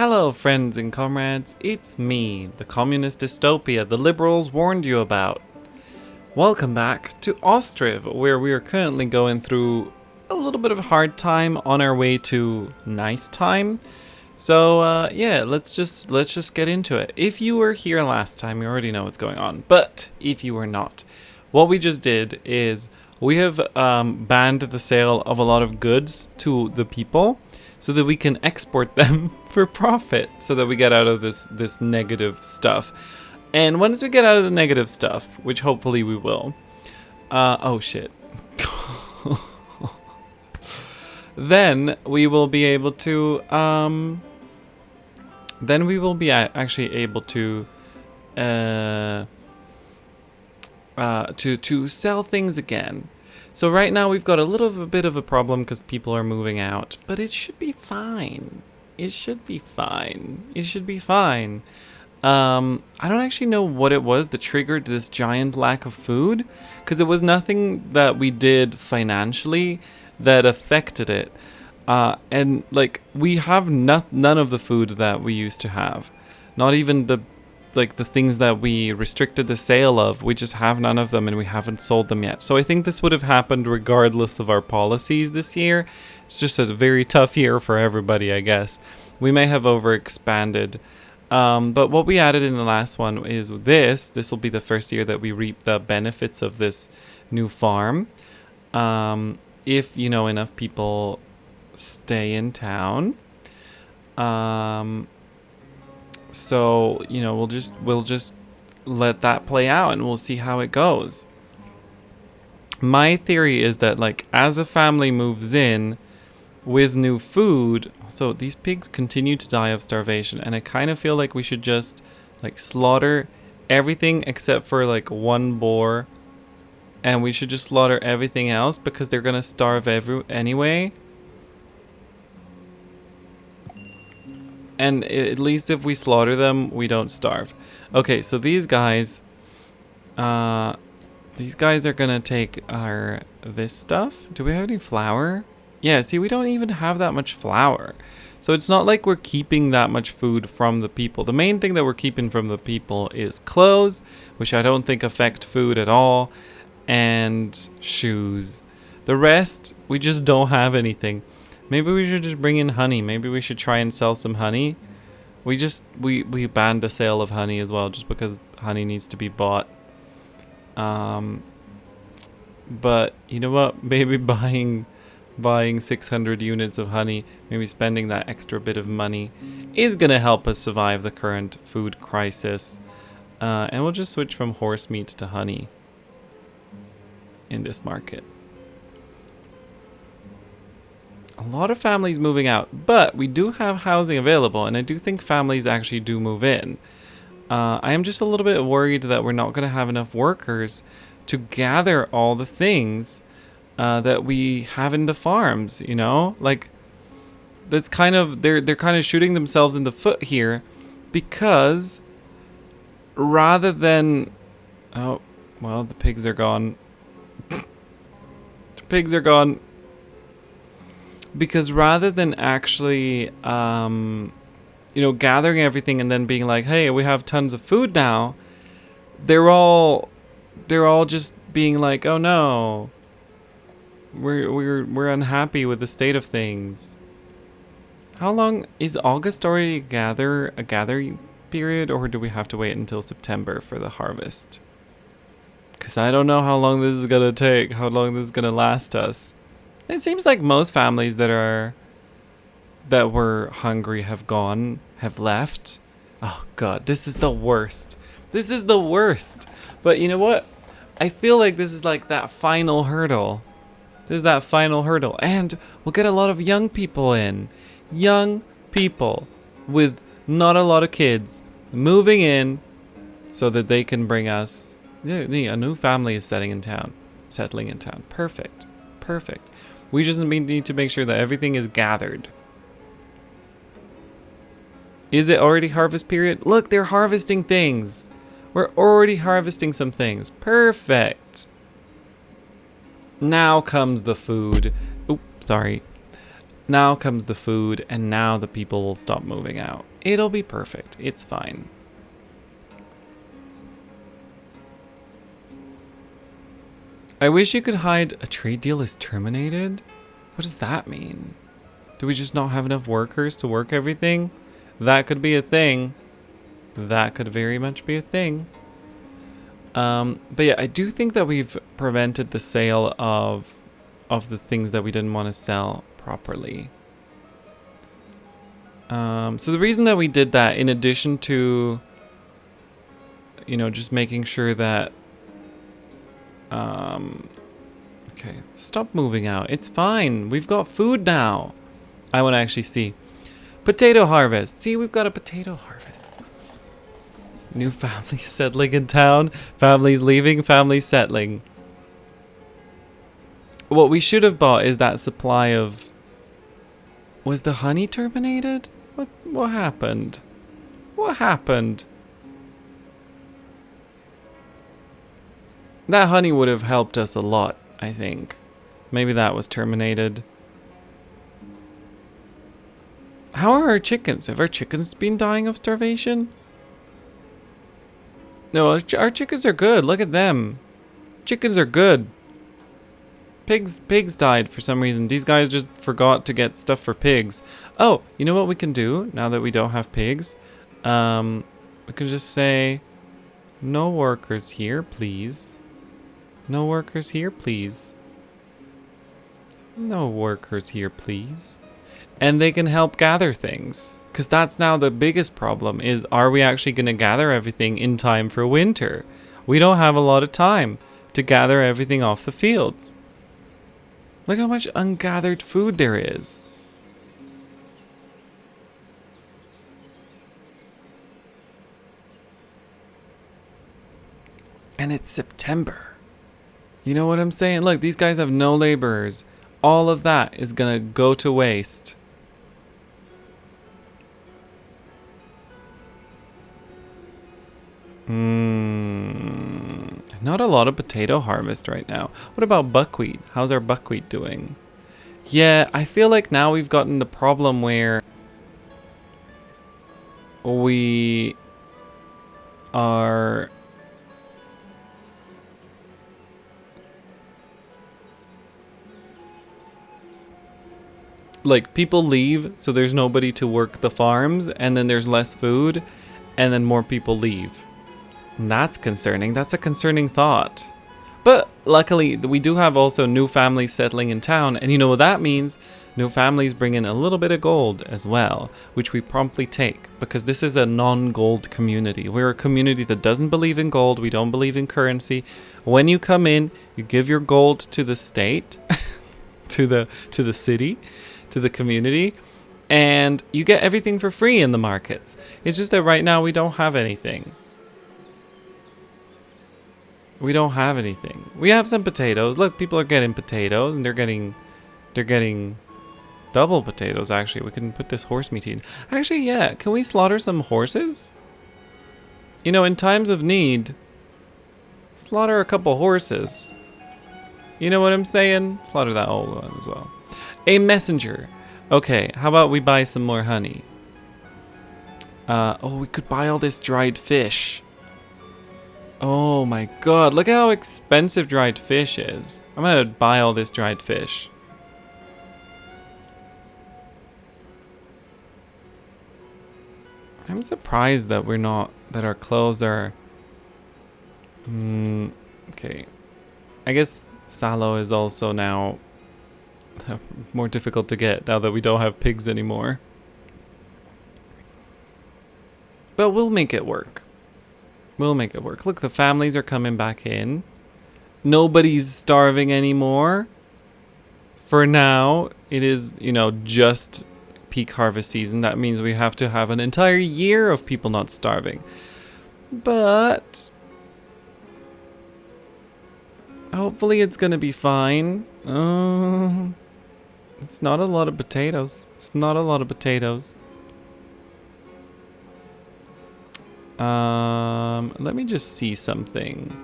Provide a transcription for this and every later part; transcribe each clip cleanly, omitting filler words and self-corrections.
Hello friends and comrades, it's me, the communist dystopia the liberals warned you about. Welcome back to Ostriv, where we are currently going through a little bit of a hard time on our way to nice time. So yeah, let's just get into it. If you were here last time, you already know what's going on. But if you were not, what we just did is we have banned the sale of a lot of goods to the people, so that we can export them for profit, so that we get out of this negative stuff. And once we get out of the negative stuff, which hopefully we will, oh shit, then we will be able to, then we will be actually able to, to sell things again. So right now we've got a bit of a problem because people are moving out, but it should be fine. It should be fine. It should be fine. I don't actually know what it was that triggered this giant lack of food, because it was nothing that we did financially that affected it. And like we have none of the food that we used to have, not even the things that we restricted the sale of. We just have none of them and we haven't sold them yet. So I think this would have happened regardless of our policies this year. It's just a very tough year for everybody, I guess. We may have overexpanded. But what we added in the last one is this. This will be the first year that we reap the benefits of this new farm. If, you know, enough people stay in town. So, you know, we'll just let that play out and we'll see how it goes. My theory is that, like, as a family moves in with new food, so these pigs continue to die of starvation, and I kind of feel like we should just, like, slaughter everything except for, like, one boar, and we should just slaughter everything else because they're gonna starve anyway. And at least if we slaughter them, we don't starve. Okay, so these guys are gonna take this stuff. Do we have any flour? Yeah, see, we don't even have that much flour. So it's not like we're keeping that much food from the people. The main thing that we're keeping from the people is clothes, which I don't think affect food at all, and shoes. The rest, we just don't have anything. Maybe we should just bring in honey. Maybe we should try and sell some honey. We banned the sale of honey as well, just because honey needs to be bought. But you know what? Maybe buying 600 units of honey, maybe spending that extra bit of money, is gonna help us survive the current food crisis. And we'll just switch from horse meat to honey in this market. A lot of families moving out, but we do have housing available, and I do think families actually do move in. I am just a little bit worried that we're not going to have enough workers to gather all the things that we have in the farms, you know? Like, that's kind of, they're kind of shooting themselves in the foot here, because rather than, oh, well, the pigs are gone. The pigs are gone. Because rather than actually, you know, gathering everything and then being like, hey, we have tons of food now, they're all just being like, oh no, we're unhappy with the state of things. How long is August already a gathering period, or do we have to wait until September for the harvest? Because I don't know how long this is gonna take, how long this is gonna last us. It seems like most families that were hungry have left. Oh god, this is the worst. This is the worst. But you know what? I feel like this is like that final hurdle. This is that final hurdle. And we'll get a lot of young people in. Young people with not a lot of kids moving in so that they can bring us... a new family is settling in town. Perfect. Perfect. We just need to make sure that everything is gathered. Is it already harvest period? Look, they're harvesting things. We're already harvesting some things. Perfect. Now comes the food. Oop, sorry. Now comes the food, and now the people will stop moving out. It'll be perfect. It's fine. I wish you could hide a trade deal is terminated. What does that mean? Do we just not have enough workers to work everything? That could be a thing. That could very much be a thing. But yeah, I do think that we've prevented the sale of the things that we didn't want to sell properly. So the reason that we did that, in addition to, you know, just making sure that, okay, stop moving out. It's fine. We've got food now. I want to actually see. Potato harvest. See, we've got a potato harvest. New families settling in town. Families leaving, families settling. What we should have bought is that supply of... Was the honey terminated? What happened? What happened? That honey would have helped us a lot, I think. Maybe that was terminated. How are our chickens? Have our chickens been dying of starvation? No, our chickens are good. Look at them. Chickens are good. Pigs died for some reason. These guys just forgot to get stuff for pigs. Oh, you know what we can do now that we don't have pigs? We can just say, no workers here, please. No workers here, please. No workers here, please. And they can help gather things. Because that's now the biggest problem is, are we actually going to gather everything in time for winter? We don't have a lot of time to gather everything off the fields. Look how much ungathered food there is. And it's September. You know what I'm saying? Look, these guys have no laborers. All of that is going to go to waste. Not a lot of potato harvest right now. What about buckwheat? How's our buckwheat doing? Yeah, I feel like now we've gotten the problem where we are... Like, people leave, so there's nobody to work the farms, and then there's less food, and then more people leave. And that's concerning. That's a concerning thought. But luckily, we do have also new families settling in town, and you know what that means? New families bring in a little bit of gold as well, which we promptly take, because this is a non-gold community. We're a community that doesn't believe in gold. We don't believe in currency. When you come in, you give your gold to the state, to the city, to the community, and you get everything for free in the markets. It's just that right now we don't have anything. We don't have anything. We have some potatoes. Look, people are getting potatoes, and they're getting double potatoes, actually. We can put this horse meat in. Actually, yeah, can we slaughter some horses? You know, in times of need, slaughter a couple horses. You know what I'm saying? Slaughter that old one as well. A messenger. Okay, how about we buy some more honey? Oh, we could buy all this dried fish. Oh my god, look how expensive dried fish is. I'm gonna buy all this dried fish. I'm surprised that that our clothes are... okay. I guess sallow is also now more difficult to get now that we don't have pigs anymore. But we'll make it work. We'll make it work. Look, the families are coming back in. Nobody's starving anymore. For now, it is, you know, just peak harvest season. That means we have to have an entire year of people not starving. But hopefully it's gonna be fine. It's not a lot of potatoes. It's not a lot of potatoes. Let me just see something.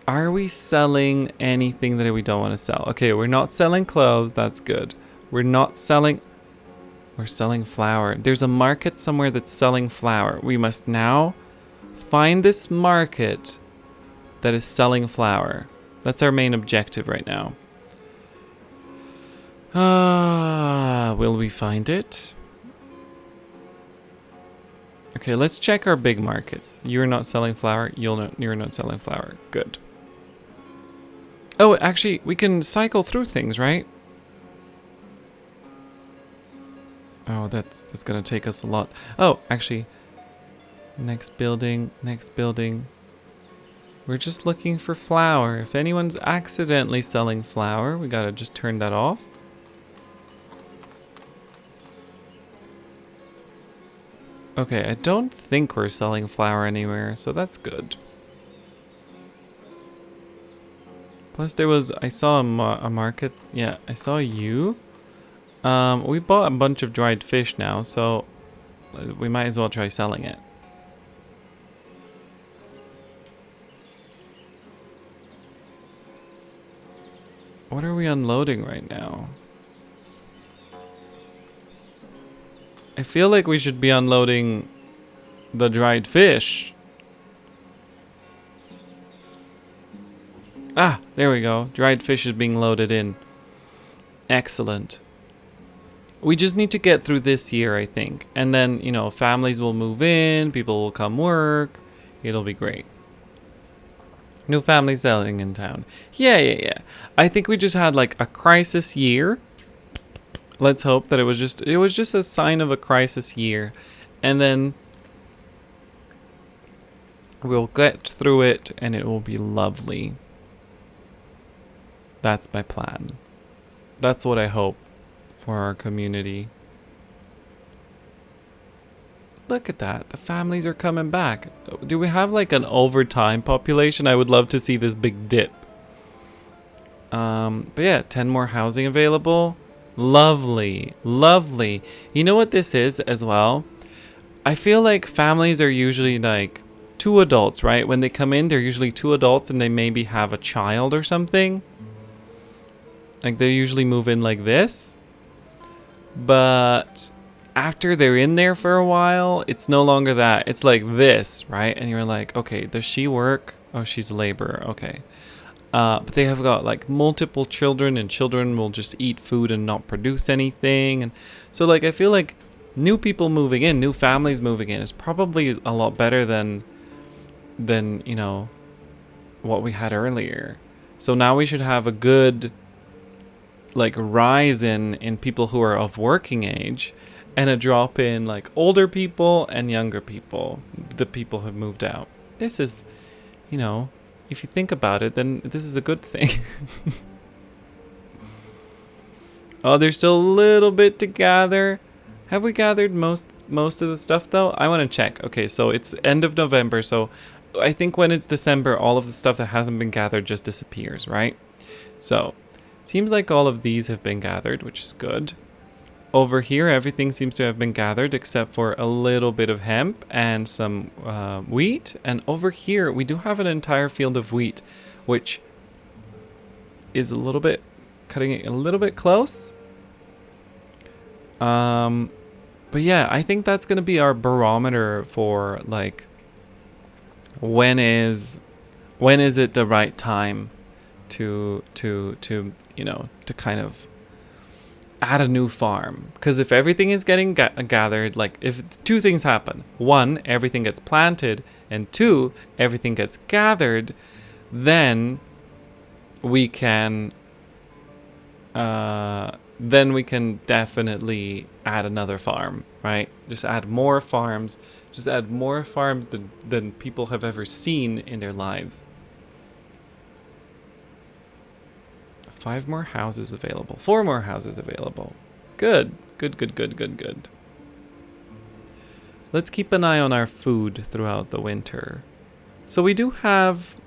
Are we selling anything that we don't want to sell? Okay, we're not selling clothes. That's good. We're not selling... We're selling flour. There's a market somewhere that's selling flour. We must now find this market that is selling flour. That's our main objective right now. Will we find it? Okay, let's check our big markets. You're not selling flour. You're not selling flour. Good. Oh, actually, we can cycle through things, right? Oh, that's gonna take us a lot. Oh, actually, next building, next building. We're just looking for flour. If anyone's accidentally selling flour, we gotta just turn that off. Okay, I don't think we're selling flour anywhere, so that's good. Plus I saw a market. Yeah, I saw you. We bought a bunch of dried fish now, so we might as well try selling it. What are we unloading right now? I feel like we should be unloading the dried fish. Ah, there we go. Dried fish is being loaded in. Excellent. We just need to get through this year, I think. And then, you know, families will move in, people will come work. It'll be great. New family selling in town. Yeah. I think we just had like a crisis year. Let's hope that it was just a sign of a crisis year. And then we'll get through it and it will be lovely. That's my plan. That's what I hope for our community. Look at that. The families are coming back. Do we have like an overtime population? I would love to see this big dip. But yeah, 10 more housing available. Lovely. Lovely. You know what this is as well? I feel like families are usually like 2 adults, right? When they come in, they're usually 2 adults and they maybe have a child or something. Like they usually move in like this. But after they're in there for a while, it's no longer that. It's like this, right? And you're like, okay, does she work? Oh, she's a laborer. Okay. But they have got like multiple children, and children will just eat food and not produce anything. And so like I feel like new people moving in, new families moving in is probably a lot better than you know, what we had earlier. So now we should have a good like rise in people who are of working age, and a drop in like older people and younger people, the people who have moved out. This is, you know, if you think about it, then this is a good thing. Oh, there's still a little bit to gather. Have we gathered most of the stuff though? I want to check. Okay, so it's end of November, so I think when it's December, all of the stuff that hasn't been gathered just disappears, right? So seems like all of these have been gathered, which is good. Over here, everything seems to have been gathered except for a little bit of hemp and some wheat. And over here, we do have an entire field of wheat, which is a little bit, cutting it a little bit close. But yeah, I think that's going to be our barometer for like, when is it the right time to you know, to kind of add a new farm. Because if everything is getting gathered, like if 2 things happen: 1, everything gets planted, and 2, everything gets gathered, then we can definitely add another farm, right? Just add more farms. Just add more farms than people have ever seen in their lives. 5 more houses available. 4 more houses available. Good. Let's keep an eye on our food throughout the winter. So we do have...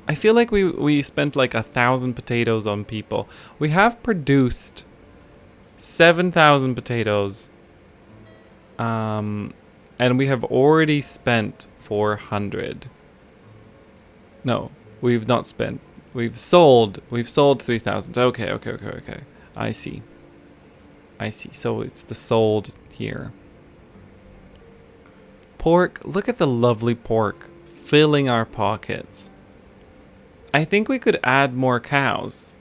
I feel like we spent like 1,000 potatoes on people. We have produced 7,000 potatoes. And we have already spent 400. No, we've not spent. We've sold 3,000. Okay. I see. So it's the sold here. Pork, look at the lovely pork filling our pockets. I think we could add more cows.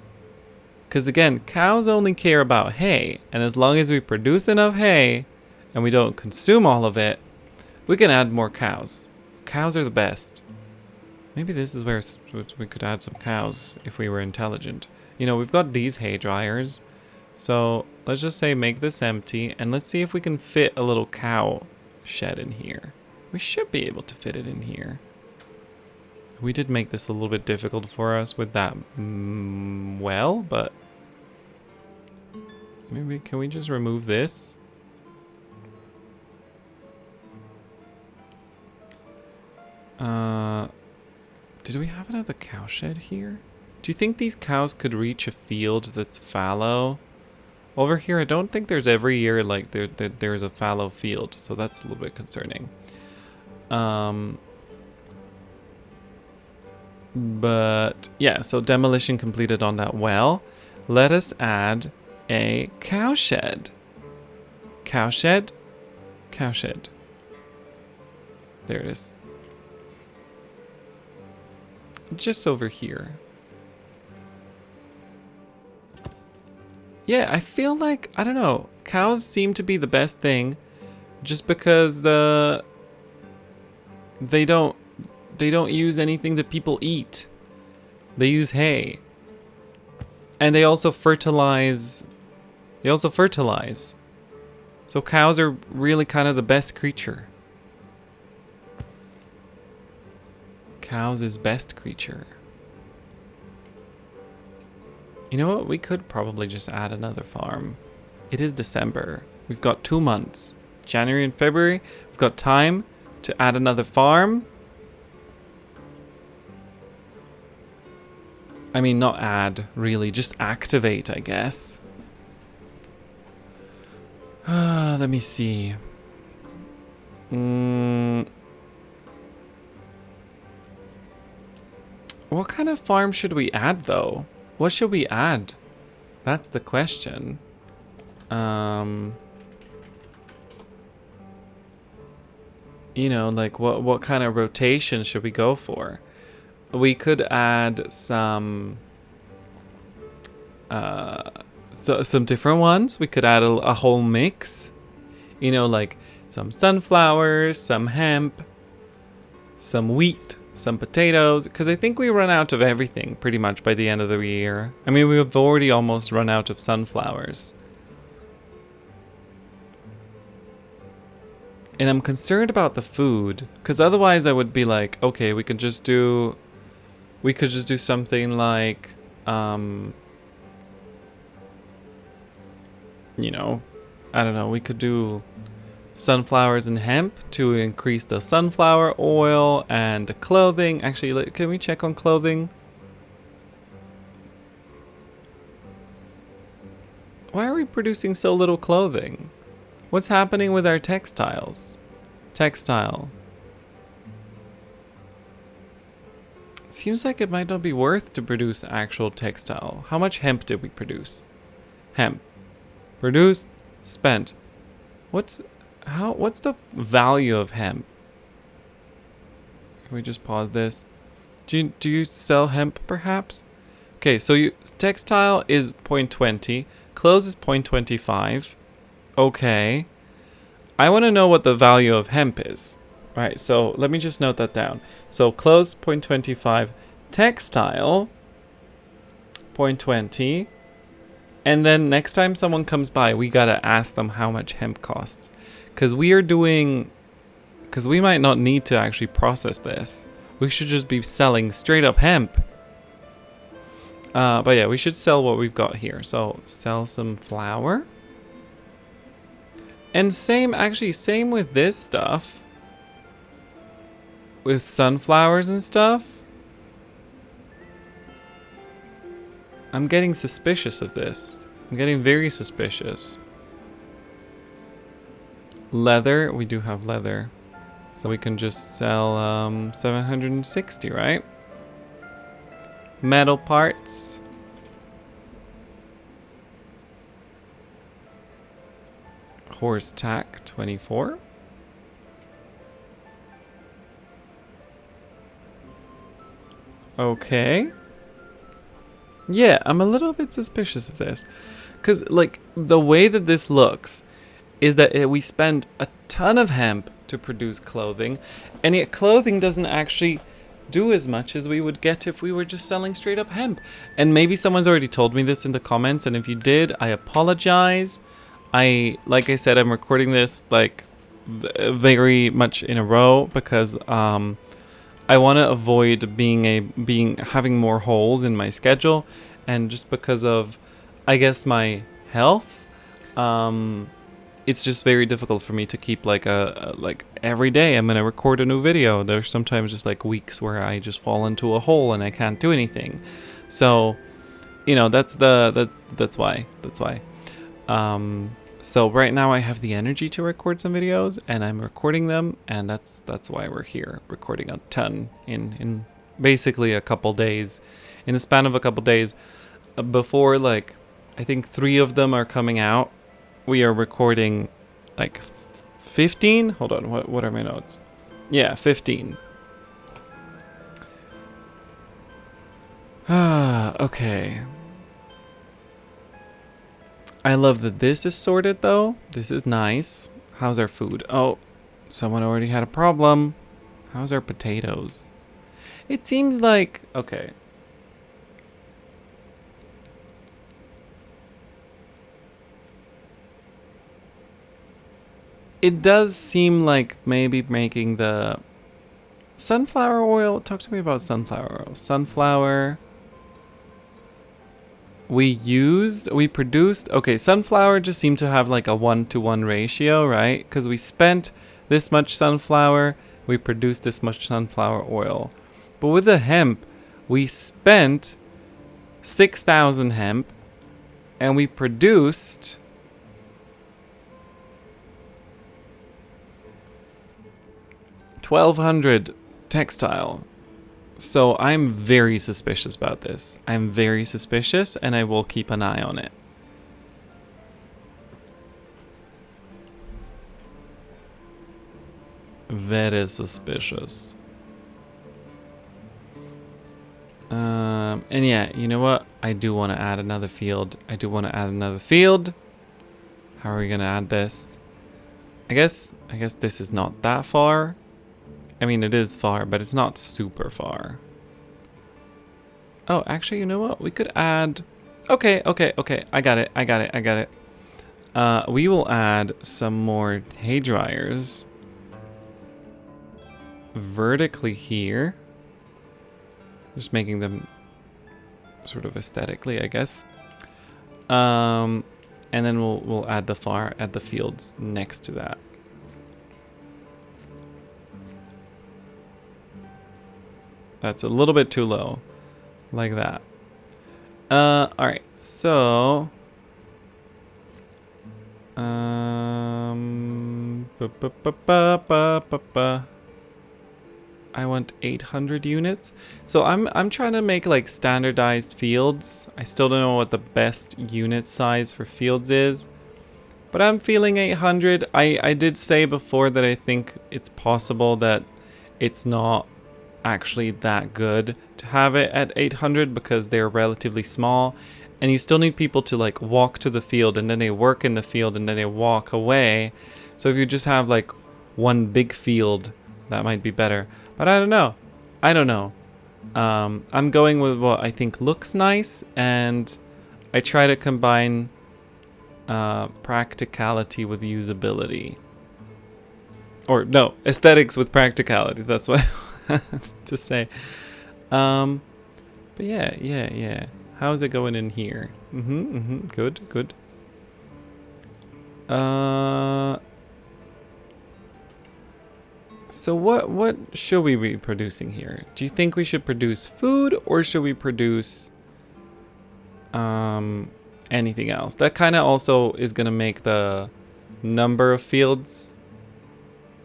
Because again, cows only care about hay. And as long as we produce enough hay and we don't consume all of it, we can add more cows. Cows are the best. Maybe this is where we could add some cows if we were intelligent. You know, we've got these hay dryers. So let's just say make this empty. And let's see if we can fit a little cow shed in here. We should be able to fit it in here. We did make this a little bit difficult for us with that well, but maybe can we just remove this? Did we have another cow shed here? Do you think these cows could reach a field that's fallow? Over here, I don't think there's every year like there's a fallow field, so that's a little bit concerning. But yeah, so demolition completed on that well. Let us add a cow shed. Cow shed? Cow shed. There it is. Just over here. Yeah, I feel like, I don't know, cows seem to be the best thing just because they don't use anything that people eat. They use hay. And they also fertilize. So cows are really kind of the best creature. Cows is best creature. You know what? We could probably just add another farm. It is December. We've got 2 months. January and February. We've got time to add another farm. I mean, not add, really. Just activate, I guess. Let me see. What kind of farm should we add, though? What should we add? That's the question. You know, like what kind of rotation should we go for? We could add some some different ones. We could add a whole mix. You know, like some sunflowers, some hemp, some wheat, some potatoes, because I think we run out of everything pretty much by the end of the year. I mean, we've already almost run out of sunflowers. And I'm concerned about the food, because otherwise I would be like, okay, we could just do something like, you know, I don't know, we could do sunflowers and hemp to increase the sunflower oil and the clothing. Actually, can we check on clothing? Why are we producing so little clothing? What's happening with our textiles? Textile. Seems like it might not be worth to produce actual textile. How much hemp did we produce? Hemp. Produced, spent. What's the value of hemp? Can we just pause this? Do you sell hemp perhaps? Okay, so textile is 0.20, clothes is 0.25. Okay. I want to know what the value of hemp is. Right, so let me just note that down. So clothes 0.25, textile 0.20, and then next time someone comes by, we gotta ask them how much hemp costs. Because we might not need to actually process this. We should just be selling straight up hemp. But yeah, we should sell what we've got here. So sell some flour. And same with this stuff. With sunflowers and stuff. I'm getting suspicious of this. I'm getting very suspicious. Leather, we do have leather. So we can just sell 760, right? Metal parts. Horse tack 24. Okay. Yeah, I'm a little bit suspicious of this. Because, like, the way that this looks is that we spend a ton of hemp to produce clothing, and yet clothing doesn't actually do as much as we would get if we were just selling straight up hemp. And maybe someone's already told me this in the comments, and if you did, I apologize. Like I said, I'm recording this, like, very much in a row because, I want to avoid having more holes in my schedule, and just because of, I guess, my health, it's just very difficult for me to keep like like every day I'm gonna record a new video. There's sometimes just like weeks where I just fall into a hole and I can't do anything. So, you know, that's why. So right now I have the energy to record some videos, and I'm recording them, and that's why we're here, recording a ton in basically a couple days, in the span of a couple days. Before, like, I think 3 of them are coming out, we are recording like 15. Hold on, what are my notes? Yeah, 15. Okay. I love that this is sorted, though. This is nice. How's our food? Oh, someone already had a problem. How's our potatoes? It seems like... Okay. It does seem like maybe making the sunflower oil... Talk to me about sunflower oil. Sunflower... We produced, okay, sunflower just seemed to have like a 1-to-1 ratio, right? Because we spent this much sunflower, we produced this much sunflower oil. But with the hemp, we spent 6,000 hemp, and we produced 1,200 textile. So I'm very suspicious about this. I'm very suspicious, and I will keep an eye on it. Very suspicious. And yeah, you know what? I do want to add another field. How are we gonna add this? I guess this is not that far. I mean, it is far, but it's not super far. Oh, actually, you know what? We could add... Okay. I got it. We will add some more hay dryers vertically here. Just making them sort of aesthetically, I guess. And then we'll add the fields next to that. That's a little bit too low. Like that. Alright, so... I want 800 units. So I'm trying to make like standardized fields. I still don't know what the best unit size for fields is, but I'm feeling 800. I did say before that I think it's possible that it's not actually that good to have it at 800 because they're relatively small, and you still need people to like walk to the field, and then they work in the field, and then they walk away. So if you just have like one big field, that might be better, but I don't know. I'm going with what I think looks nice, and I try to combine practicality with usability, or no, aesthetics with practicality. That's what to say. But yeah. How's it going in here? Good. So what should we be producing here? Do you think we should produce food, or should we produce anything else? That kind of also is gonna make the number of fields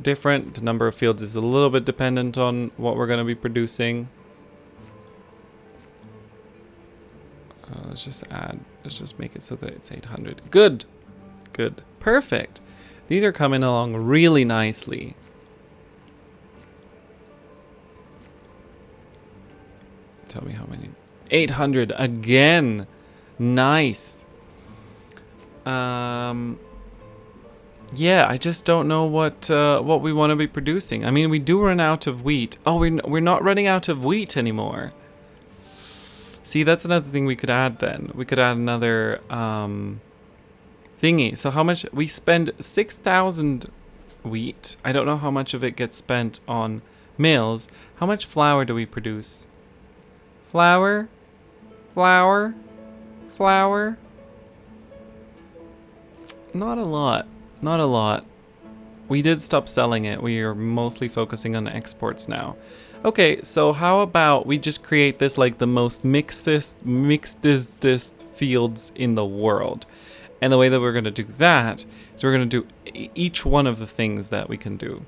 different. The number of fields is a little bit dependent on what we're going to be producing. let's just make it so that it's 800. Good. Good. Perfect. These are coming along really nicely. Tell me how many. 800 again. Nice. Yeah, I just don't know what we want to be producing. I mean, we do run out of wheat. Oh, we're not running out of wheat anymore. See, that's another thing we could add then. We could add another thingy. So how much we spend 6,000 wheat. I don't know how much of it gets spent on mills. How much flour do we produce? Flour? Flour? Flour? Not a lot. Not a lot. We did stop selling it. We are mostly focusing on exports now. Okay, so how about we just create this like the most mixedest fields in the world. And the way that we're going to do that is we're going to do each one of the things that we can do.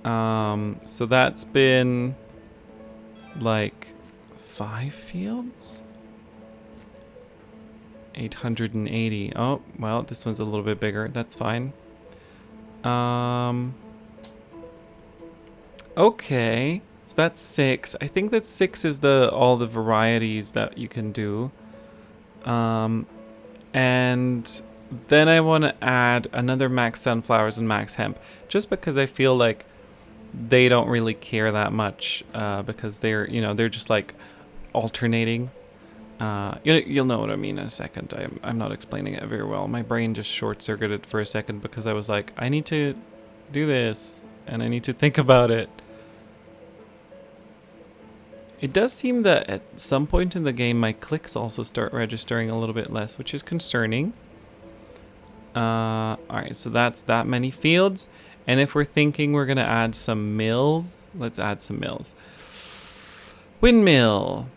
So that's been like 5 fields? 880. Oh, well, this one's a little bit bigger. That's fine. Okay. So that's 6. I think that 6 is all the varieties that you can do. And then I want to add another max sunflowers and max hemp, just because I feel like they don't really care that much, because they're just like alternating. You'll know what I mean in a second. I'm not explaining it very well. My brain just short-circuited for a second because I was like, I need to do this and I need to think about it. It does seem that at some point in the game my clicks also start registering a little bit less, which is concerning. Alright, so that's that many fields. And if we're thinking we're going to add some mills, let's add some mills. Windmill.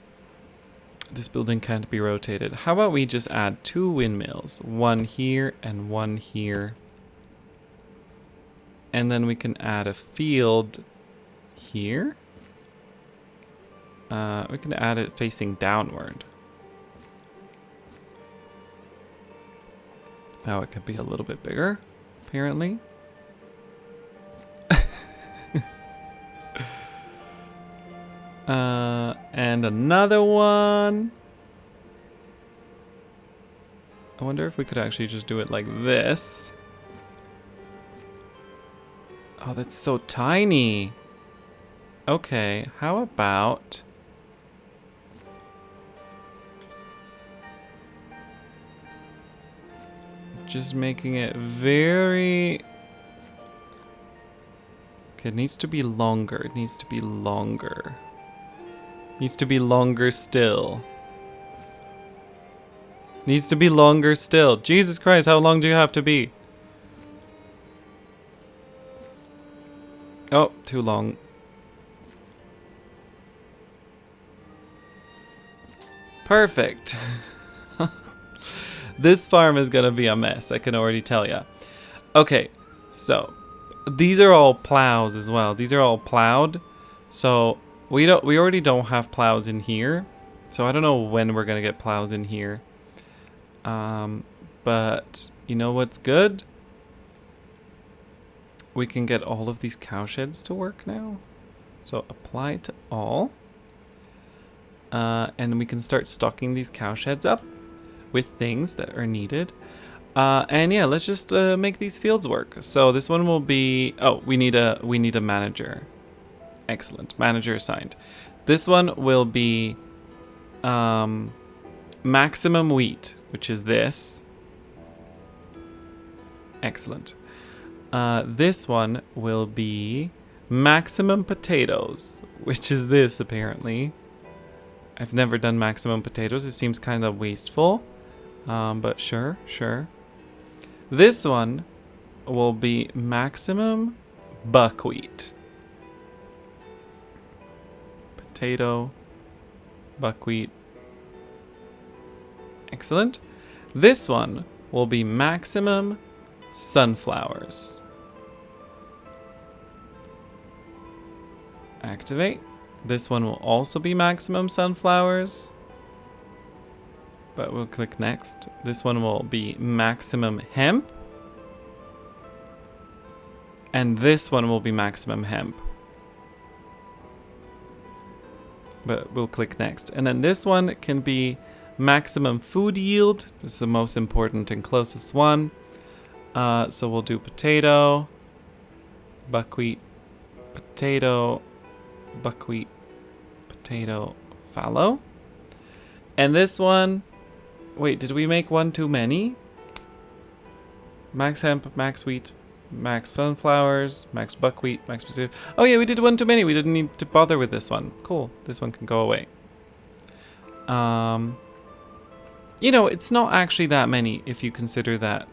This building can't be rotated. How about we just add 2 windmills? One here and one here. And then we can add a field here. We can add it facing downward. Now it could be a little bit bigger, apparently. And another one. I wonder if we could actually just do it like this. Oh, that's so tiny. Okay, how about... just making it very... Okay, it needs to be longer. It needs to be longer. Needs to be longer still. Needs to be longer still. Jesus Christ, how long do you have to be? Oh, too long. Perfect. This farm is gonna be a mess, I can already tell ya. Okay, so these are all plows as well. These are all plowed. So we already don't have plows in here. So I don't know when we're gonna get plows in here. But you know what's good? We can get all of these cowsheds to work now. So apply to all. And we can start stocking these cowsheds up with things that are needed. And yeah, let's just make these fields work. So this one will be, oh, we need a manager. Excellent, manager assigned. This one will be maximum wheat, which is this. Excellent. This one will be maximum potatoes, which is this apparently. I've never done maximum potatoes. It seems kind of wasteful, but sure. This one will be maximum buckwheat. Potato, buckwheat. Excellent. This one will be maximum sunflowers. Activate. This one will also be maximum sunflowers. but we'll click next. This one will be maximum hemp. And this one will be maximum hemp. But we'll click next. And then this one can be maximum food yield. This is the most important and closest one. So we'll do potato, buckwheat, potato, buckwheat, potato, fallow. And this one, wait, did we make one too many? Max hemp, max wheat, max sunflowers, max buckwheat, max potato. Oh yeah, we did one too many. We didn't need to bother with this one. Cool. This one can go away. You know, it's not actually that many if you consider that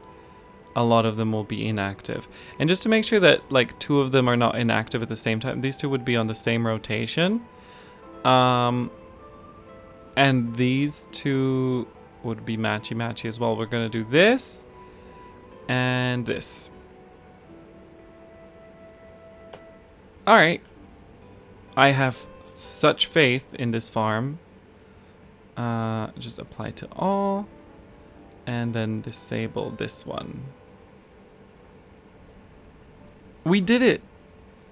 a lot of them will be inactive. And just to make sure that like 2 of them are not inactive at the same time, these 2 would be on the same rotation. And these 2 would be matchy-matchy as well. We're going to do this and this. All right. I have such faith in this farm. Just apply to all and then disable this one. We did it.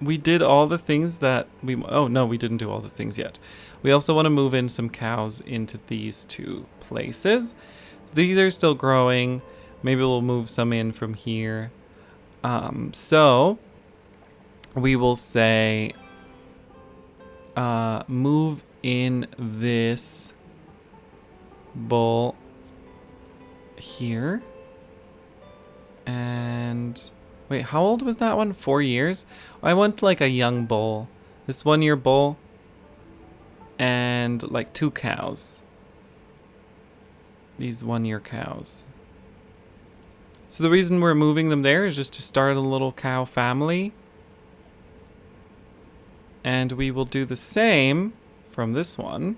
We did all the things that we... Oh, no, we didn't do all the things yet. We also want to move in some cows into these 2 places. So these are still growing. Maybe we'll move some in from here. So we will say move in this bull here. And wait, how old was that one? 4 years? I want like a young bull. This 1-year bull and like 2 cows. These 1-year cows. So the reason we're moving them there is just to start a little cow family. And we will do the same from this one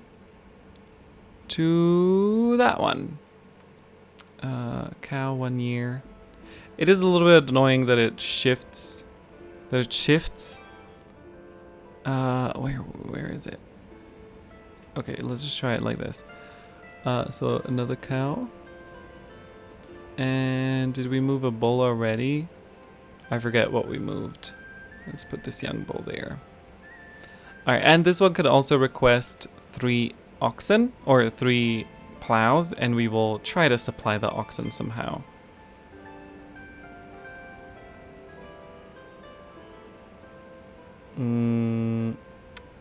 to that one. Cow 1 year. It is a little bit annoying that it shifts. Where is it? Okay, let's just try it like this. So another cow. And did we move a bull already? I forget what we moved. Let's put this young bull there. Alright, and this one could also request 3 oxen or 3 plows, and we will try to supply the oxen somehow.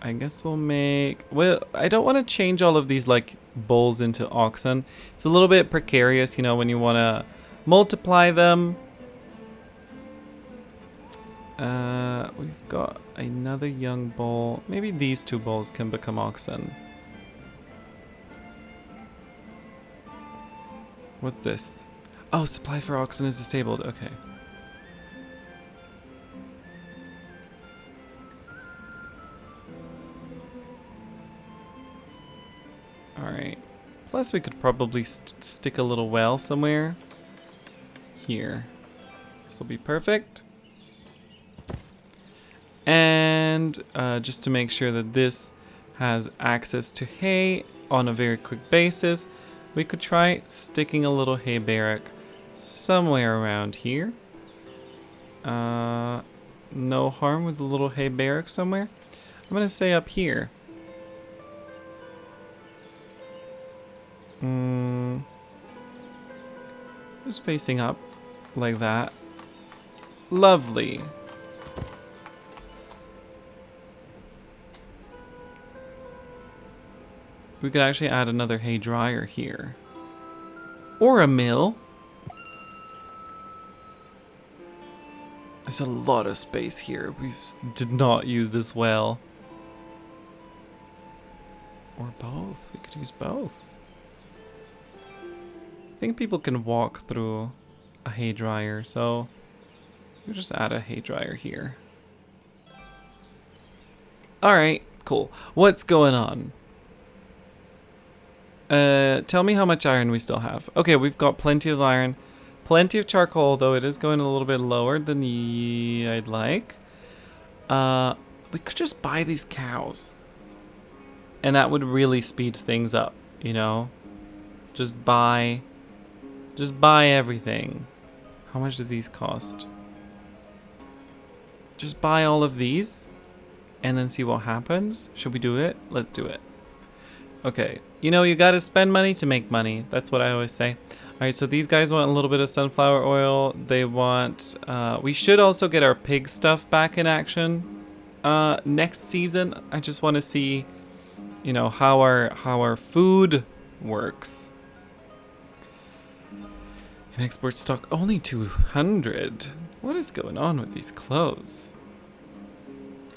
I guess we'll make... Well, I don't want to change all of these like bulls into oxen. It's a little bit precarious, you know, when you want to multiply them. We've got another young bull. Maybe these 2 bulls can become oxen. What's this? Oh, supply for oxen is disabled. Okay. Alright. Plus we could probably stick a little well somewhere. Here. This will be perfect. And just to make sure that this has access to hay on a very quick basis, we could try sticking a little hay barrack somewhere around here. No harm with a little hay barrack somewhere. I'm going to say up here. Just facing up like that. Lovely. We could actually add another hay dryer here. Or a mill. There's a lot of space here. We did not use this well. Or both. We could use both. I think people can walk through a hay dryer, so we'll just add a hay dryer here. Alright, cool. What's going on? Tell me how much iron we still have. Okay, we've got plenty of iron. Plenty of charcoal, though it is going a little bit lower than I'd like. We could just buy these cows. And that would really speed things up, you know? Just buy everything. How much do these cost? Just buy all of these and then see what happens. Should we do it? Let's do it. Okay. You know, you gotta spend money to make money. That's what I always say. Alright, so these guys want a little bit of sunflower oil. They want... we should also get our pig stuff back in action next season. I just want to see, you know, how our food works. And export stock only 200. What is going on with these clothes?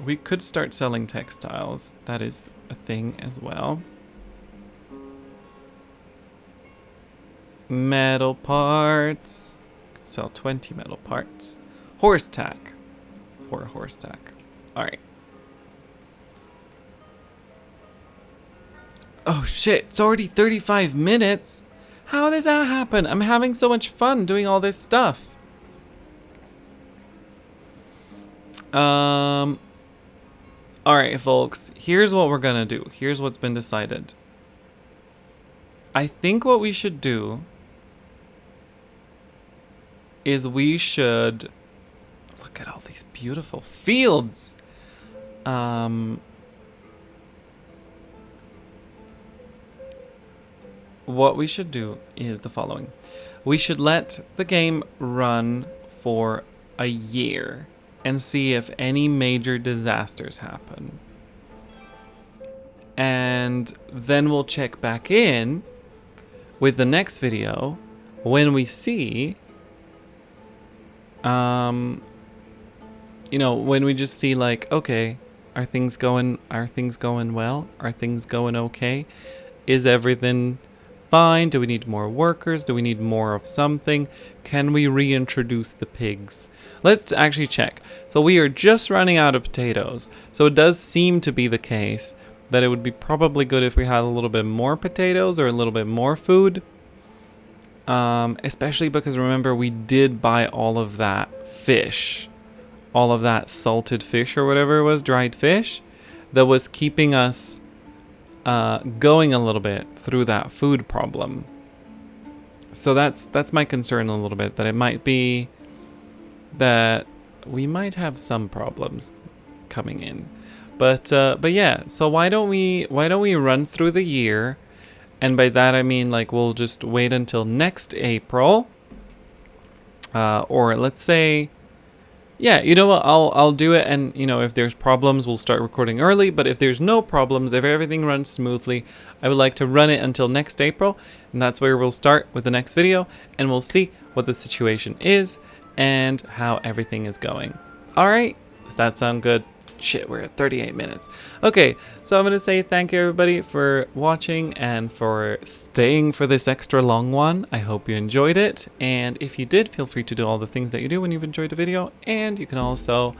We could start selling textiles. That is a thing as well. Metal parts. Sell 20 metal parts. Horse tack. 4 horse tack. Alright. Oh shit, it's already 35 minutes. How did that happen? I'm having so much fun doing all this stuff. Alright, folks. Here's what we're gonna do. Here's what's been decided. I think what we should do is we should... Look at all these beautiful fields. What we should do is the following. We should let the game run for a year and see if any major disasters happen. And then we'll check back in with the next video when we see, you know, when we just see like, okay, are things going well? Are things going okay? Is everything fine? Do we need more workers? Do we need more of something? Can we reintroduce the pigs? Let's actually check. So we are just running out of potatoes. So it does seem to be the case that it would be probably good if we had a little bit more potatoes or a little bit more food. Especially because remember, we did buy all of that fish. All of that salted fish or whatever it was, dried fish, that was keeping us going a little bit through that food problem. So that's my concern a little bit, that it might be that we might have some problems coming in. But yeah, so why don't we run through the year, and by that I mean like we'll just wait until next April, or let's say, yeah, you know what, I'll do it, and you know, if there's problems we'll start recording early, but if there's no problems, if everything runs smoothly, I would like to run it until next April, and that's where we'll start with the next video, and we'll see what the situation is and how everything is going. Alright, does that sound good? Shit, we're at 38 minutes. Okay, so I'm going to say thank you everybody for watching and for staying for this extra long one. I hope you enjoyed it. And if you did, feel free to do all the things that you do when you've enjoyed the video. And you can also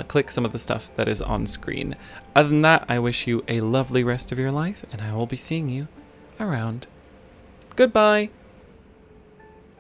click some of the stuff that is on screen. Other than that, I wish you a lovely rest of your life, and I will be seeing you around. Goodbye.